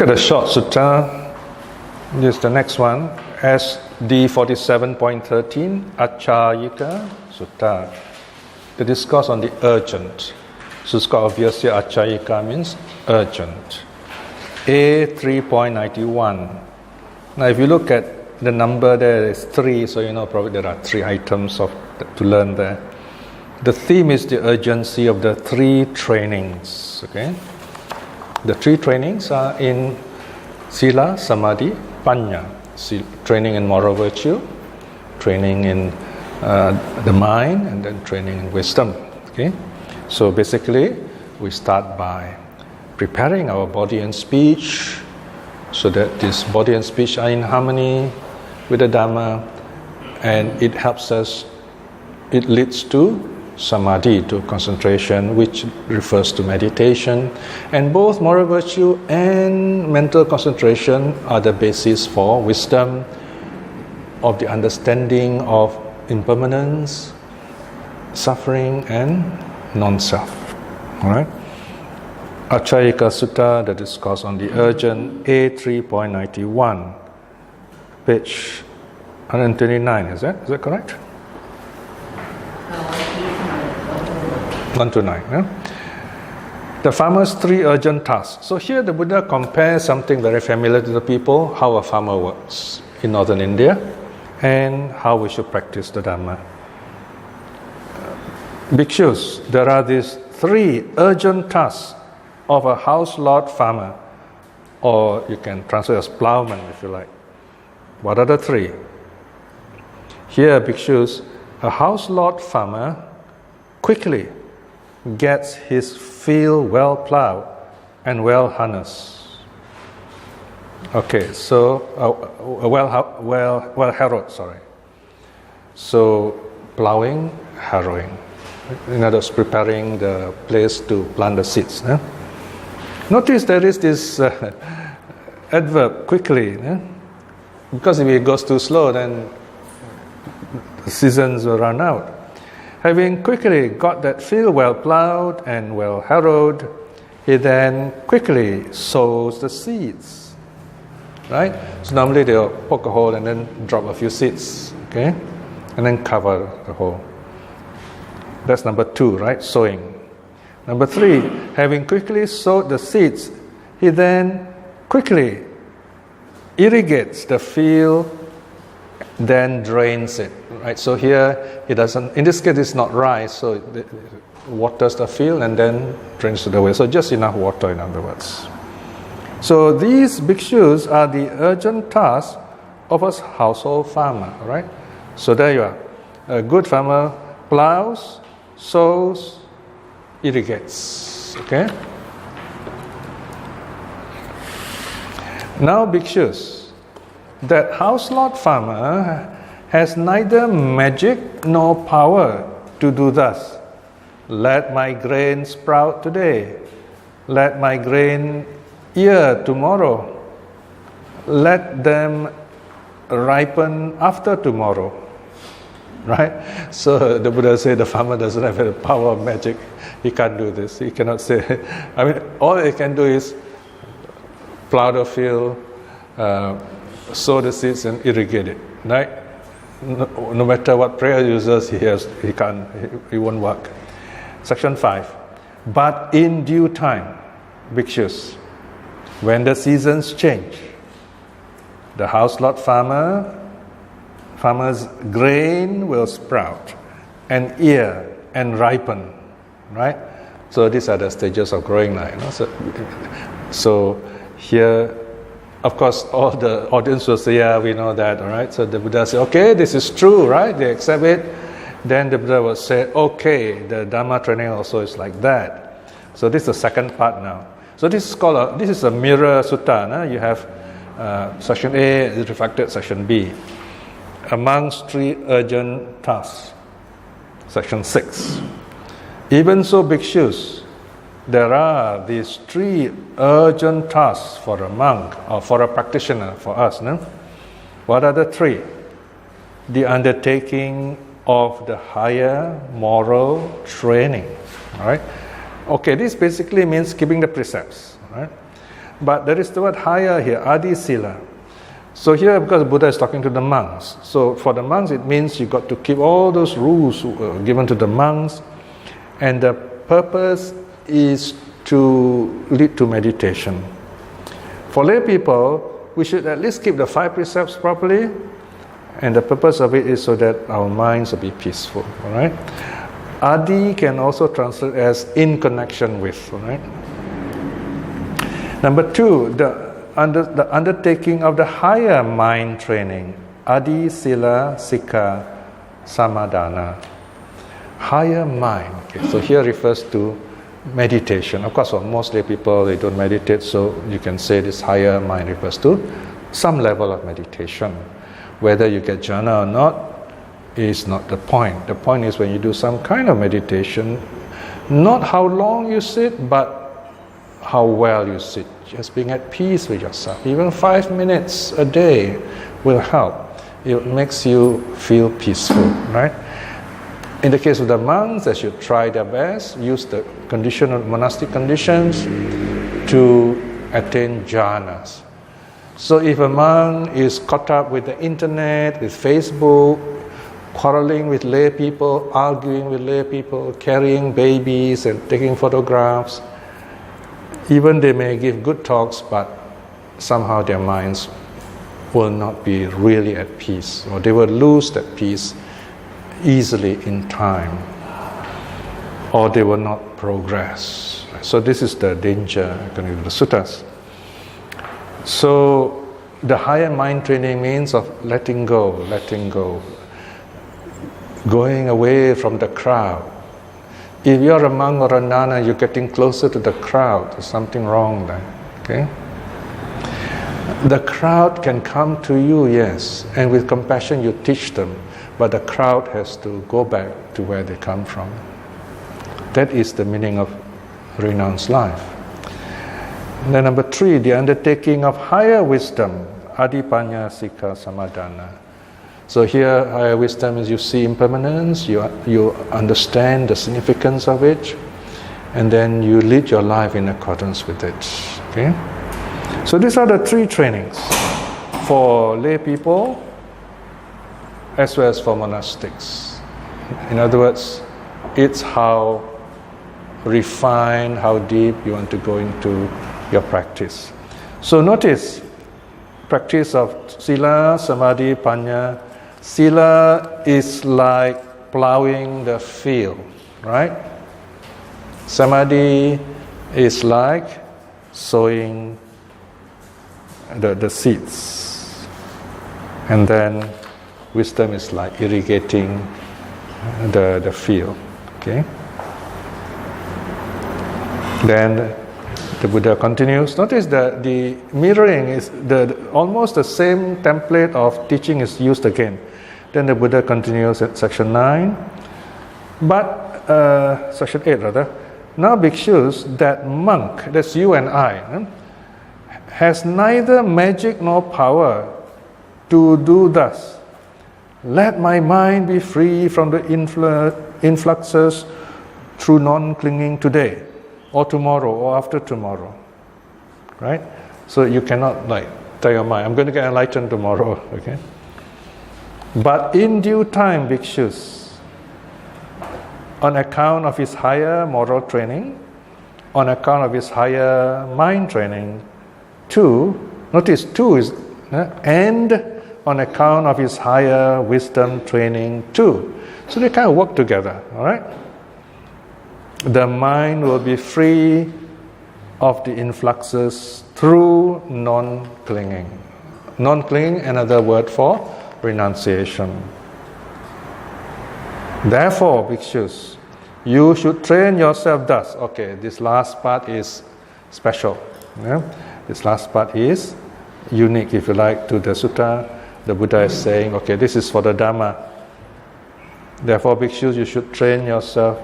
Look at the short sutta. This is the next one. SD 47.13, Achayika Sutta. The discourse on the urgent. So it's called obviously Achayika means urgent. A 3.91. Now if you look at the number there is 3, so you know probably there are 3 items to learn there. The theme is the urgency of the 3 trainings. Okay, the 3 trainings are in Sila, Samadhi, Panya. Training in moral virtue, training in the mind, and then training in wisdom. Okay, so basically we start by preparing our body and speech so that this body and speech are in harmony with the Dhamma, and it helps us, it leads to Samadhi, to concentration, which refers to meditation. And both moral virtue and mental concentration are the basis for wisdom, of the understanding of impermanence, suffering, and non-self. All right? Achayika Sutta, the discourse on the urgent, A 3.91, page 129, is that correct? 1 to 9. Yeah? The farmer's 3 urgent tasks. So here the Buddha compares something very familiar to the people, how a farmer works in northern India, and how we should practice the Dhamma. Bhikshus, there are these 3 urgent tasks of a house lord farmer, or you can translate as plowman if you like. What are the 3? Here, Bhikshus, a house lord farmer quickly gets his field well plowed and well harnessed. Okay, so well harrowed. So plowing, harrowing. In other words, preparing the place to plant the seeds. Notice there is this adverb, quickly. Because if it goes too slow, then the seasons will run out. Having quickly got that field well plowed and well harrowed, he then quickly sows the seeds. Right? So normally they'll poke a hole and then drop a few seeds, okay? And then cover the hole. That's number 2, right? Sowing. Number 3, having quickly sowed the seeds, he then quickly irrigates the field, then drains it. Right? So here he doesn't, in this case it's not rice, so it waters the field and then drains it away. So just enough water, in other words. So these bhikshus are the urgent tasks of a household farmer, right? So there you are. A good farmer plows, sows, irrigates. Okay? Now bhikshus, that house lord farmer has neither magic nor power to do thus. Let my grain sprout today. Let my grain ear tomorrow. Let them ripen after tomorrow. Right? So the Buddha said the farmer doesn't have the power of magic. He can't do this. He cannot say, all he can do is plow the field, sow the seeds and irrigate it. Right? No matter what prayer uses, he won't work. Section 5. But in due time, bhikshus, when the seasons change, the house lord farmer's grain will sprout and ear and ripen. Right? So these are the stages of growing now. So here, of course, all the audience will say, yeah, we know that, all right? So the Buddha said, okay, this is true, right? They accept it. Then the Buddha will say, okay, the Dhamma training also is like that. So this is the second part now. So this is a mirror sutta. You have section A is reflected section B. Amongst 3 urgent tasks. Section 6. Even so, bhikshus, there are these 3 urgent tasks for a monk or for a practitioner, for us. No? What are the 3? The undertaking of the higher moral training. All right? Okay, this basically means keeping the precepts. Right? But there is the word higher here, Adi Sila. So here, because Buddha is talking to the monks, so for the monks it means you got to keep all those rules given to the monks, and the purpose is to lead to meditation. For lay people, we should at least keep the 5 precepts properly, and the purpose of it is so that our minds will be peaceful. All right. Adi can also translate as in connection with. All right. Number 2, the undertaking of the higher mind training, Adi Sila Sikha Samadhana. Higher mind. Okay, so here refers to meditation. Of course, for most lay people, they don't meditate, so you can say this higher mind refers to some level of meditation. Whether you get jhana or not is not the point. The point is when you do some kind of meditation, not how long you sit, but how well you sit. Just being at peace with yourself. Even 5 minutes a day will help. It makes you feel peaceful, right? In the case of the monks, they should try their best, use the monastic conditions to attain jhanas. So if a monk is caught up with the internet, with Facebook, quarreling with lay people, arguing with lay people, carrying babies and taking photographs, even they may give good talks, but somehow their minds will not be really at peace, or they will lose that peace easily in time, or they will not progress. So this is the danger according to the suttas. So the higher mind training means of letting go, going away from the crowd. If you're a monk or a nana, you're getting closer to the crowd, there's something wrong there. Okay? The crowd can come to you, yes, and with compassion you teach them, but the crowd has to go back to where they come from. That is the meaning of renounced life. And then number 3, the undertaking of higher wisdom, Adipanya Sikha Samadhana. So here, higher wisdom is you see impermanence, you understand the significance of it, and then you lead your life in accordance with it. Okay? So these are the 3 trainings for lay people as well as for monastics. In other words, it's how refined, how deep you want to go into your practice. So notice, practice of Sila, Samadhi, Panya. Sila is like plowing the field, right? Samadhi is like sowing the seeds. And then wisdom is like irrigating the field. Okay? Then the Buddha continues. Notice that the mirroring is almost the same template of teaching is used again. Then the Buddha continues at section 9. But, section 8 rather. Now bhikshus, that monk, that's you and I, has neither magic nor power to do thus. Let my mind be free from the influxes through non-clinging today, or tomorrow, or after tomorrow. Right? So you cannot tell your mind, I'm going to get enlightened tomorrow. Okay? But in due time, bhikshus, on account of his higher moral training, on account of his higher mind training, notice 2 is, and on account of his higher wisdom training too. So they kind of work together, all right? The mind will be free of the influxes through non-clinging. Non-clinging, another word for renunciation. Therefore, bhikshus, you should train yourself thus. Okay, this last part is special. Yeah? This last part is unique, if you like, to the sutta. The Buddha is saying, okay, this is for the Dhamma. Therefore, bhikshus, you should train yourself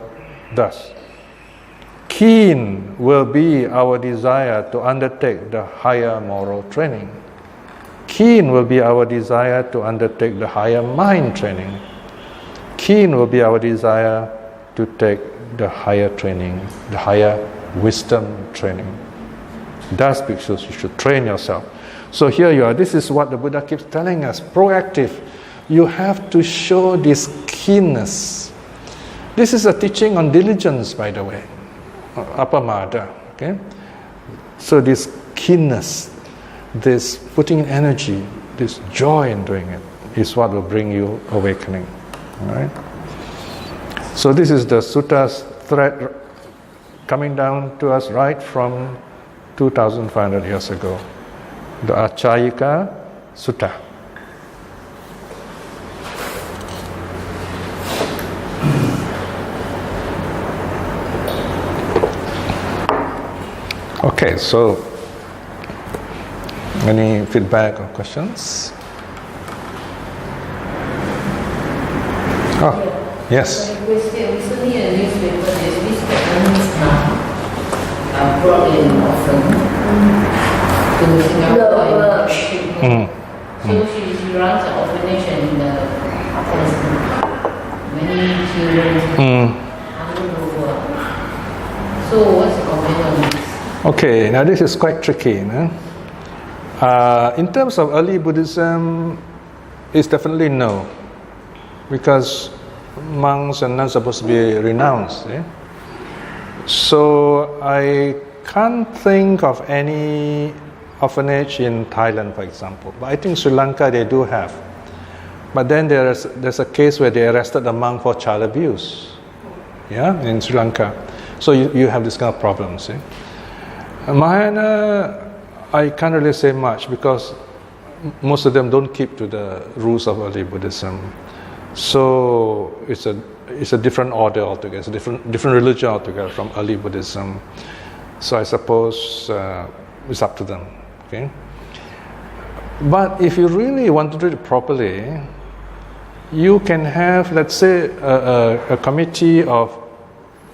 thus. Keen will be our desire to undertake the higher moral training. Keen will be our desire to undertake the higher mind training. Keen will be our desire to take the higher training, the higher wisdom training. Das bhikshus, you should train yourself. So here you are. This is what the Buddha keeps telling us, proactive. You have to show this keenness. This is a teaching on diligence, by the way, apamada. Okay? So this keenness, this putting in energy, this joy in doing it, is what will bring you awakening. All right? So this is the sutta's thread coming down to us right from 2,500 years ago. The Acayika Sutta. Okay, so any feedback or questions? Oh, yes. Recently in a newspaper, there's this Japanese nun brought in often to Singapore and treatment. So she runs an orphanage and there's many children under the world. So what's the comment on this? Okay, now this is quite tricky. No? In terms of early Buddhism, it's definitely no. Because monks and nuns are supposed to be renounced. Eh? So I can't think of any orphanage in Thailand, for example. But I think Sri Lanka they do have. But then there's a case where they arrested a monk for child abuse. Yeah, in Sri Lanka. So you have this kind of problems. Eh? Mahayana, I can't really say much because most of them don't keep to the rules of early Buddhism. So it's a different order altogether. It's a different religion altogether from early Buddhism. So I suppose it's up to them. Okay. But if you really want to do it properly, you can have, let's say, a committee of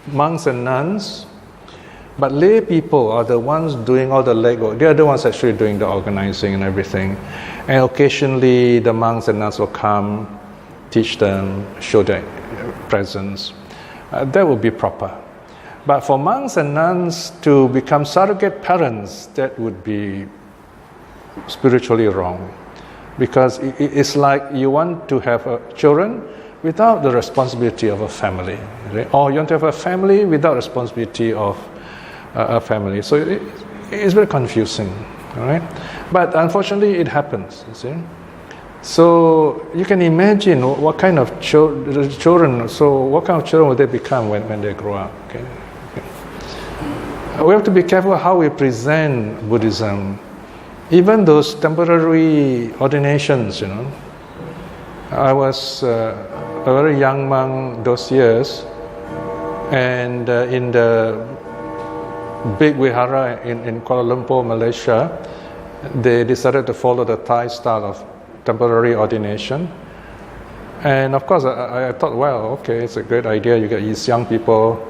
monks and nuns, but lay people are the ones doing all the legwork. They are the ones actually doing the organizing and everything. And occasionally the monks and nuns will come, teach them, show their presence. That would be proper. But for monks and nuns to become surrogate parents, that would be spiritually wrong. Because it's like you want to have children without the responsibility of a family. Right? Or you want to have a family without responsibility of a family. So it's very confusing. All right? But unfortunately, it happens. You see? So you can imagine what kind of children. So what kind of children will they become when they grow up? Okay? We have to be careful how we present Buddhism. Even those temporary ordinations, you know. I was a very young monk those years, and in the big vihara in Kuala Lumpur, Malaysia, they decided to follow the Thai style of temporary ordination. And of course, I thought, well, okay, it's a great idea. You get these young people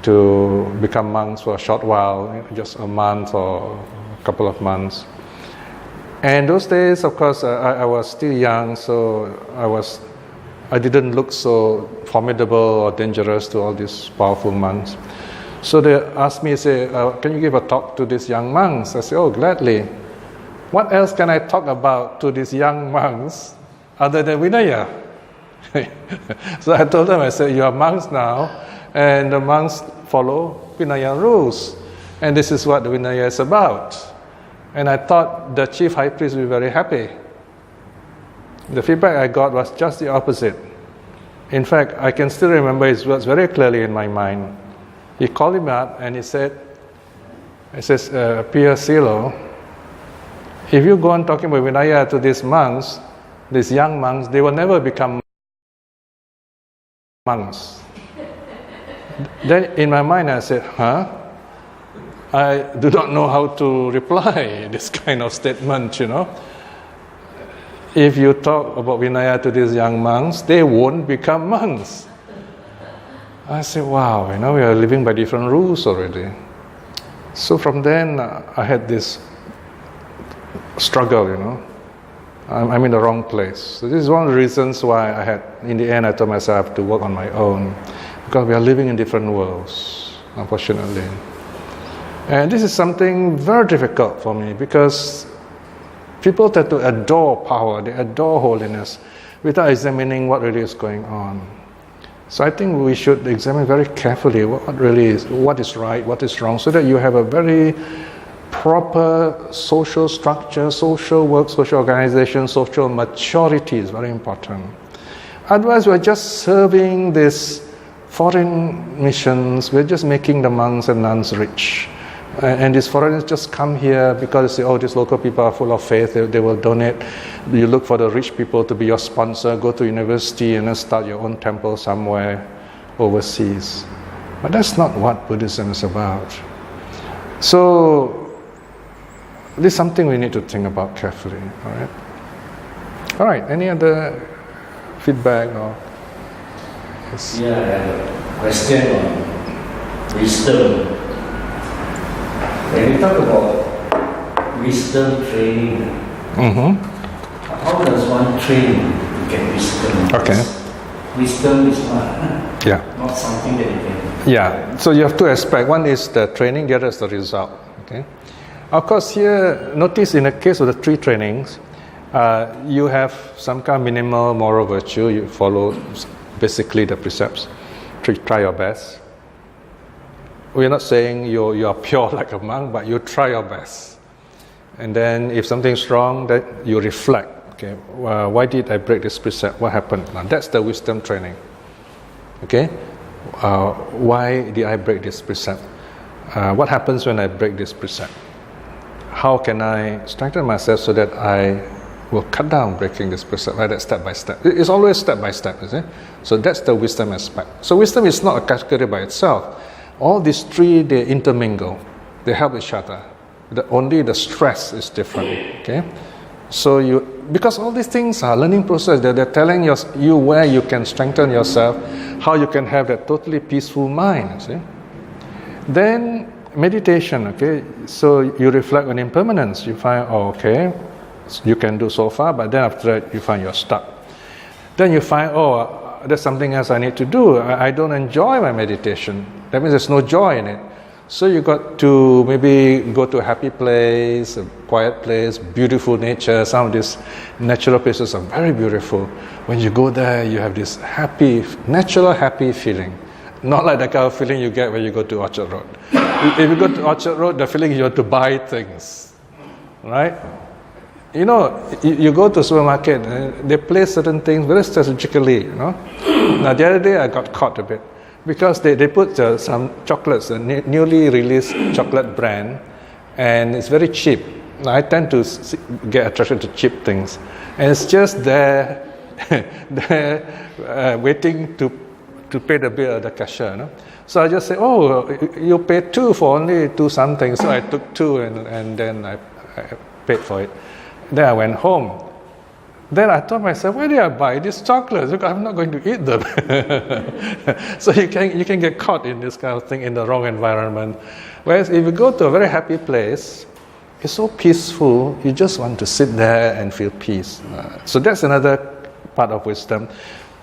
to become monks for a short while, just a month or a couple of months. And those days, of course, I was still young, so I didn't look so formidable or dangerous to all these powerful monks. So they asked me, say, can you give a talk to these young monks? I said, oh, gladly. What else can I talk about to these young monks other than Vinaya? So I told them, I said, you are monks now, and the monks follow Vinaya rules. And this is what the Vinaya is about. And I thought the chief high priest would be very happy. The feedback I got was just the opposite. In fact, I can still remember his words very clearly in my mind. He called him up and he says, Pierre Silo, if you go on talking about Vinaya to these monks, these young monks, they will never become monks. Then in my mind I said, I do not know how to reply this kind of statement, you know. If you talk about Vinaya to these young monks, they won't become monks. I said, wow, you know, we are living by different rules already. So from then, I had this struggle, you know. I'm in the wrong place. So this is one of the reasons why in the end, I told myself I have to work on my own. Because we are living in different worlds, unfortunately. And this is something very difficult for me because people tend to adore power, they adore holiness without examining what really is going on. So I think we should examine very carefully what really is, what is right, what is wrong, so that you have a very proper social structure, social work, social organization, social maturity is very important. Otherwise, we're just serving these foreign missions, we're just making the monks and nuns rich. And these foreigners just come here because they say, oh, these local people are full of faith, they will donate. You look for the rich people to be your sponsor, go to university and then start your own temple somewhere overseas. But that's not what Buddhism is about. So, this is something we need to think about carefully, all right? All right, any other feedback or? Yes. Yeah, I have a question on wisdom. When you talk about wisdom training, how does one train to get wisdom? Okay. Wisdom is not something that you can. Yeah, so you have two aspects. One is the training, the other is the result. Okay. Of course, here, notice in the case of the 3 trainings, you have some kind of minimal moral virtue. You follow basically the precepts. Try your best. We're not saying you are pure like a monk, but you try your best. And then if something's wrong, that you reflect. Okay, why did I break this precept? What happened? Now that's the wisdom training. Okay, why did I break this precept? What happens when I break this precept? How can I strengthen myself so that I will cut down breaking this precept? Right, that's step by step. It's always step by step, is it? So that's the wisdom aspect. So wisdom is not a category by itself. All these 3, they intermingle. They help each other. Only the stress is different. Okay, so because all these things are learning process. They're telling you where you can strengthen yourself, how you can have that totally peaceful mind. See? Then meditation. Okay, so you reflect on impermanence. You find, you can do so far, but then after that you find you're stuck. Then you find, there's something else I need to do. I don't enjoy my meditation. That means there's no joy in it. So you got to maybe go to a happy place, a quiet place, beautiful nature. Some of these natural places are very beautiful. When you go there, you have this natural happy feeling. Not like the kind of feeling you get when you go to Orchard Road. If you go to Orchard Road, the feeling you want to buy things, right? You know, you go to a supermarket, they place certain things very strategically, you know. Now, the other day I got caught a bit because they put some chocolates, a newly released chocolate brand, and it's very cheap. Now, I tend to get attracted to cheap things, and it's just there, waiting to pay the bill at the cashier, you know? So I just say, you paid 2 for only 2 something, so I took 2 and then I paid for it. Then I went home. Then I thought myself, why did I buy these chocolates? Because I'm not going to eat them. So you can get caught in this kind of thing in the wrong environment. Whereas if you go to a very happy place, it's so peaceful, you just want to sit there and feel peace. So that's another part of wisdom,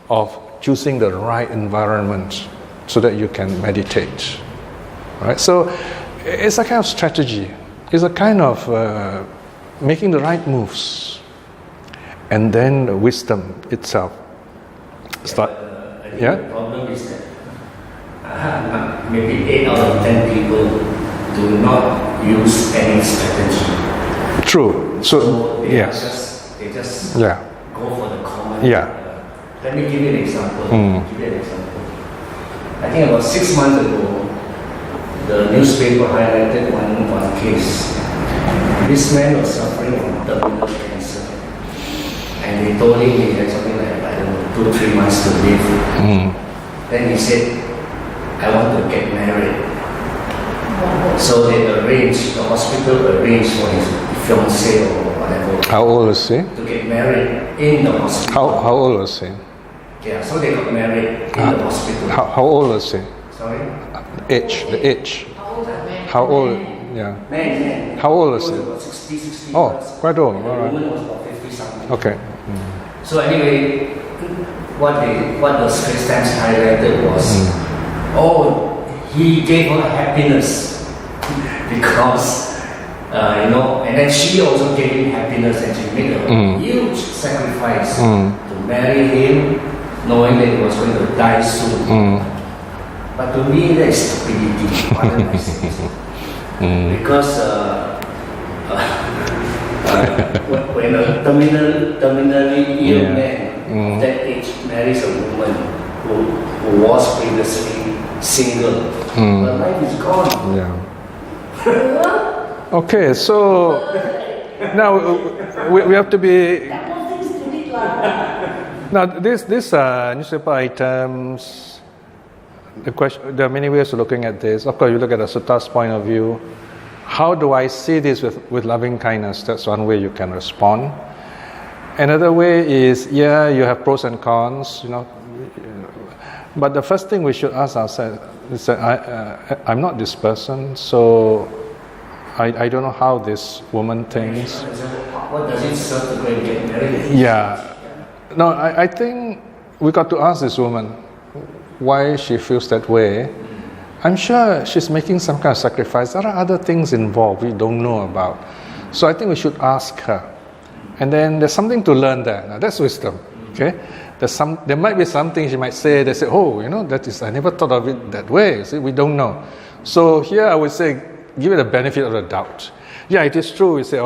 of choosing the right environment so that you can meditate. Right? So it's a kind of strategy. It's a kind of making the right moves, and then wisdom itself. The problem is that maybe 8 out of 10 people do not use any strategy. True. So they yes. just go for the common. Let me give you an example. I think about 6 months ago, the newspaper highlighted one case. This man was suffering from terminal cancer, and they told him he had something like 2-3 months to live. Then he said, I want to get married. So the hospital arranged for his fiancée or whatever. How old is he? To get married in the hospital. How old was he? Yeah, so they got married in the hospital. How old was he? Sorry? The age. How old? Yeah. Man. How old was he? About 60 Oh, plus. quite old. And All the right. woman was about 50 something. Okay. So anyway, what the Straits Times highlighted was, he gave her happiness. because and then she also gave him happiness and she made a huge sacrifice to marry him, knowing that he was going to die soon. But to me, that is stupidity. Pardon my sense. Because when a terminally ill man of that age marries a woman who was previously single, her life is gone. Yeah. Okay, so now we have to be. Now these newspaper items, the question, there are many ways of looking at this. Of course, you look at the Sutta's point of view. How do I see this with loving kindness? That's one way you can respond. Another way is, you have pros and cons, but the first thing we should ask ourselves is that I'm not this person, so I don't know how this woman thinks. What does it serve to go and get married? Yeah. No, I think we got to ask this woman why she feels that way. I'm sure she's making some kind of sacrifice. There are other things involved we don't know about. So I think we should ask her. And then there's something to learn there. Now that's wisdom. Okay? There might be something she might say, they say, that is, I never thought of it that way. See, we don't know. So here I would say, give it the benefit of the doubt. Yeah, it is true. We say,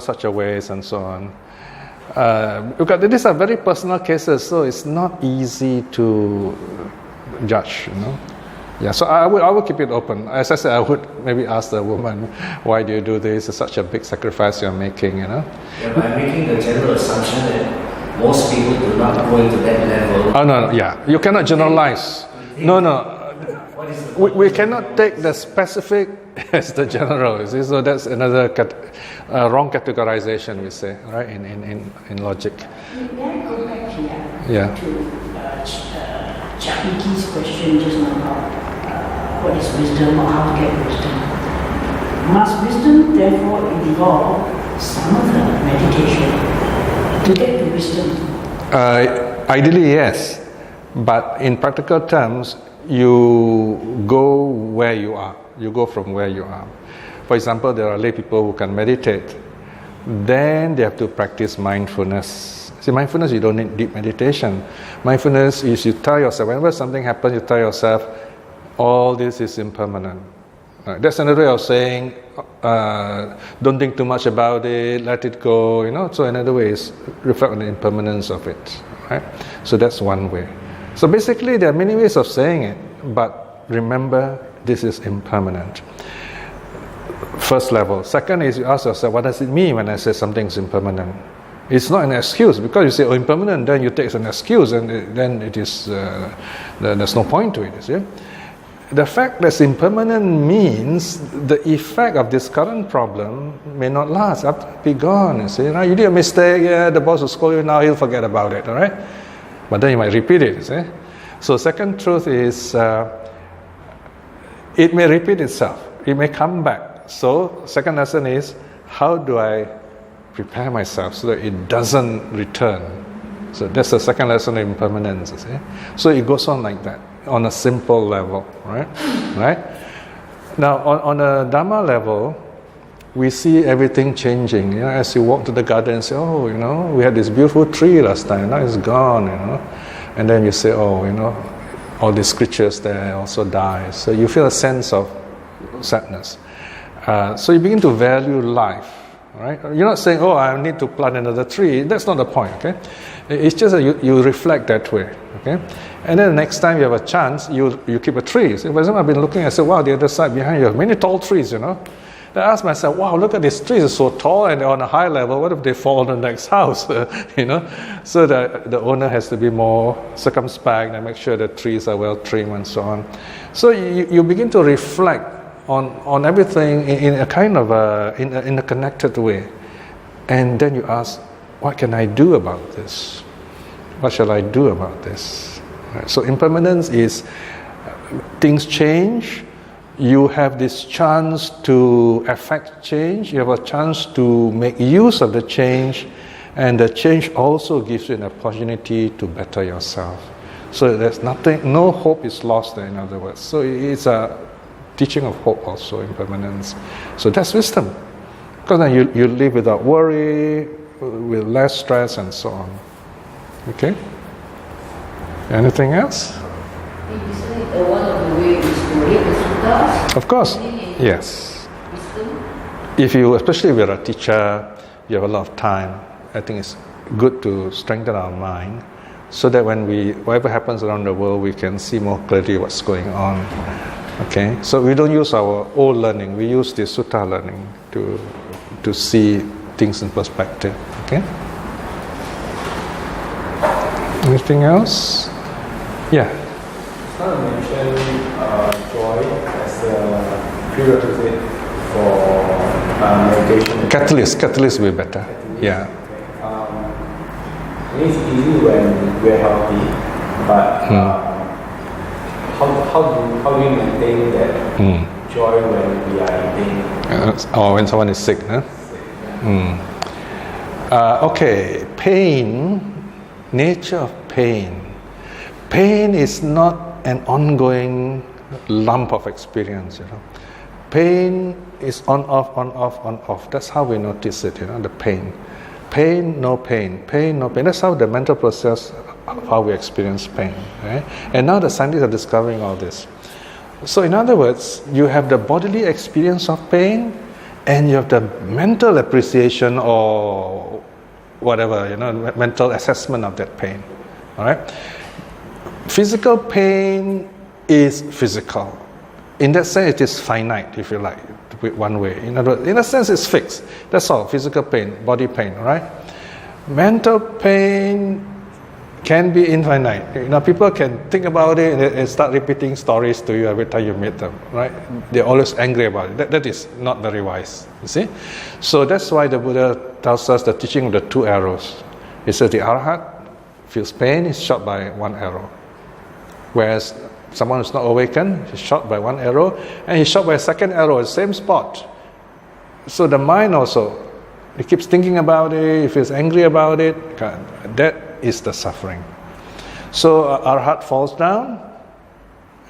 such a waste and so on. Because these are very personal cases, so it's not easy to judge, Yeah, so I would keep it open. As I said, I would maybe ask the woman, why do you do this? It's such a big sacrifice you're making, Yeah, but I'm making the general assumption that most people do not go into that level. Oh, no, yeah. You cannot generalize. No. We cannot take the specific as the general, you see? So that's another wrong categorization, we say, right, in logic. May I go back here to Chaki's question just now about what is wisdom or how to get wisdom. Must wisdom therefore involve some of the meditation to get to wisdom? Ideally, yes. But in practical terms, you go where you are. You go from where you are. For example, there are lay people who can meditate. Then they have to practice mindfulness. See, mindfulness, you don't need deep meditation. Mindfulness is you tell yourself, whenever something happens, you tell yourself, all this is impermanent. Right? That's another way of saying, don't think too much about it, let it go, So another way is reflect on the impermanence of it. Right? So that's one way. So basically, there are many ways of saying it, but remember, this is impermanent. First level. Second is you ask yourself, what does it mean when I say something's impermanent? It's not an excuse, because you say, impermanent, then you take as an excuse, and then it is, there's no point to it, you see. The fact that it's impermanent means the effect of this current problem may not last, have to be gone, you see. Now, you did a mistake, the boss will scold you, now he'll forget about it, all right? But then you might repeat it, you see. So second truth is, it may repeat itself, it may come back. So second lesson is, how do I prepare myself so that it doesn't return? So that's the second lesson of impermanence, you see. So it goes on like that, on a simple level, right? Now, on a Dhamma level, we see everything changing. As you walk to the garden and say, we had this beautiful tree last time, now it's gone, And then you say, all these creatures there also die. So you feel a sense of sadness. So you begin to value life, right? You're not saying, I need to plant another tree. That's not the point, okay? It's just that you reflect that way, okay? And then the next time you have a chance, you keep a tree. So for example, I've been looking and I said, wow, the other side behind you have many tall trees, I asked myself, wow, look at these trees, are so tall and they're on a high level. What if they fall on the next house? So the owner has to be more circumspect and make sure the trees are well trimmed and so on. So you begin to reflect on everything in a kind of in a connected way, and then you ask, what can I do about this? What shall I do about this? Right. So impermanence is things change. You have this chance to affect change. You have a chance to make use of the change, and the change also gives you an opportunity to better yourself. So there's no hope is lost there, in other words. So it's a teaching of hope also, impermanence. So that's wisdom. Because then you live without worry, with less stress and so on. Okay? Anything else? Isn't it one of the ways is to read the suttas? Of course. Yes. Wisdom? Especially if you're a teacher, you have a lot of time, I think it's good to strengthen our mind so that when whatever happens around the world, we can see more clearly what's going on. Okay? So we don't use our old learning, we use the sutta learning to see things in perspective. Okay? Anything else? Yeah. Someone mentioned joy as a prerequisite for meditation. Catalyst will be better. Yeah. It's easy when we're healthy, but how do we maintain that joy when we are in pain? Or when someone is sick, huh? Okay, pain, nature of pain. Pain is not an ongoing lump of experience, Pain is on, off, on, off, on, off. That's how we notice it, the pain. Pain, no pain. Pain, no pain. That's how the mental process of how we experience pain. Right? And now the scientists are discovering all this. So in other words, you have the bodily experience of pain and you have the mental appreciation or whatever, mental assessment of that pain. All right? Physical pain is physical. In that sense, it is finite, if you like, to put it one way. In a sense, it's fixed. That's all. Physical pain, body pain, right? Mental pain can be infinite. People can think about it and start repeating stories to you every time you meet them, right? They're always angry about it. That is not very wise, you see? So that's why the Buddha tells us the teaching of the two arrows. He says the Arhat feels pain, is shot by one arrow. Whereas someone who's not awakened, he's shot by one arrow, and he's shot by a second arrow at the same spot. So the mind also, it keeps thinking about it, he feels angry about it. That is the suffering. So our heart falls down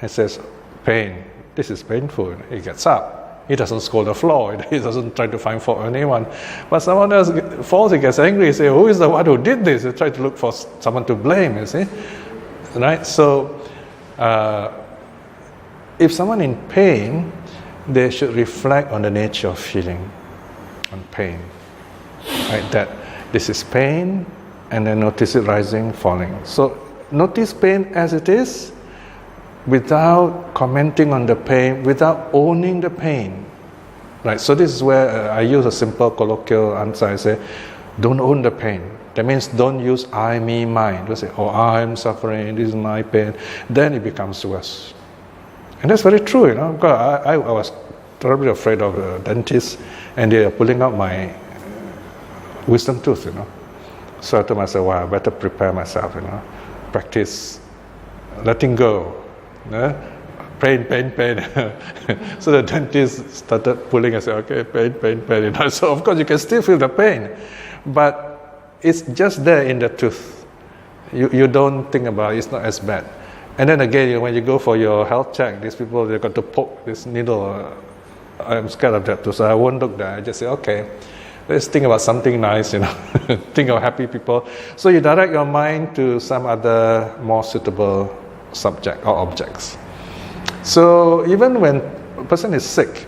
and says, pain, this is painful. He gets up. He doesn't scold the floor. He doesn't try to find fault with anyone. But someone else falls, he gets angry. He says, who is the one who did this? He tries to look for someone to blame, you see. Right? So, if someone in pain, they should reflect on the nature of feeling, on pain. Right? That this is pain, and then notice it rising, falling. So notice pain as it is, without commenting on the pain, without owning the pain. Right? So this is where I use a simple colloquial answer. I say, don't own the pain. That means don't use I, me, mine. Don't say, oh, I'm suffering, this is my pain. Then it becomes worse. And that's very true, because I was terribly afraid of the dentist, and they are pulling out my wisdom tooth, So I told myself, I better prepare myself, practice letting go. Pain. So the dentist started pulling. I said, okay, pain. So of course you can still feel the pain, but it's just there in the tooth. You don't think about it. It's not as bad. And then again, when you go for your health check, these people, they got to poke this needle. I'm scared of that too, so I won't look there. I just say, okay, let's think about something nice, think of happy people. So you direct your mind to some other more suitable subject or objects. So even when a person is sick,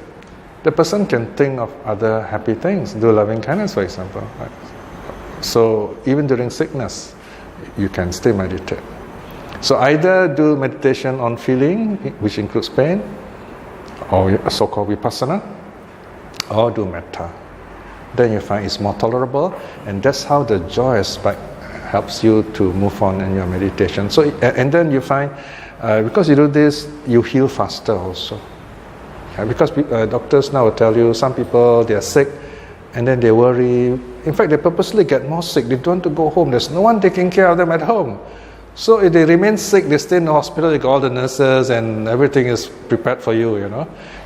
the person can think of other happy things, do loving kindness, for example. Right? So even during sickness, you can still meditate. So either do meditation on feeling, which includes pain, or so-called vipassana, or do metta. Then you find it's more tolerable, and that's how the joy aspect helps you to move on in your meditation. So, and then you find, because you do this, you heal faster also. Because doctors now will tell you, some people, they are sick, and then they worry. In fact, they purposely get more sick. They don't want to go home. There's no one taking care of them at home. So if they remain sick, they stay in the hospital, they got all the nurses, and everything is prepared for you,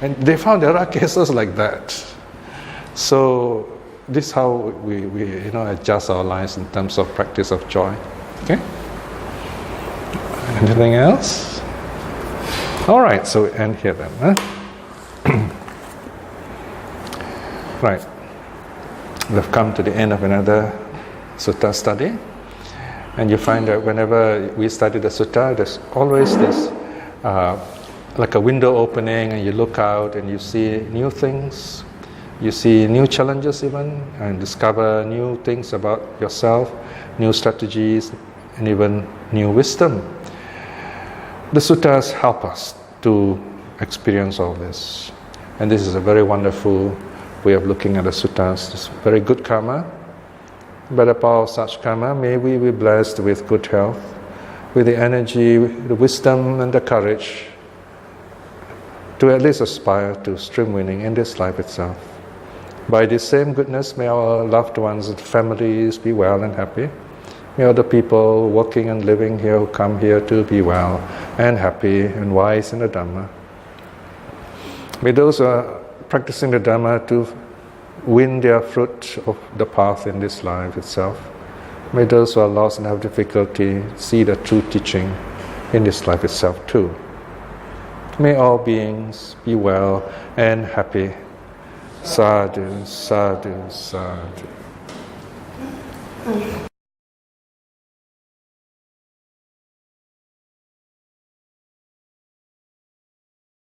And they found there are cases like that. So this is how we adjust our lives in terms of practice of joy. Okay? Anything else? All right, so we end here then. Right. We've come to the end of another sutta study. And you find that whenever we study the sutta, there's always this like a window opening, and you look out and you see new things, you see new challenges even, and discover new things about yourself, new strategies, and even new wisdom. The suttas help us to experience all this. And this is a very wonderful way of looking at the suttas. It's very good karma. By the power of such karma, may we be blessed with good health, with the energy, the wisdom and the courage to at least aspire to stream winning in this life itself. By this same goodness, may our loved ones and families be well and happy. May all the people working and living here who come here to be well and happy and wise in the Dhamma. May those who are practicing the Dhamma to win their fruit of the path in this life itself. May those who are lost and have difficulty see the true teaching in this life itself too. May all beings be well and happy. Sadhu, sadhu, sadhu.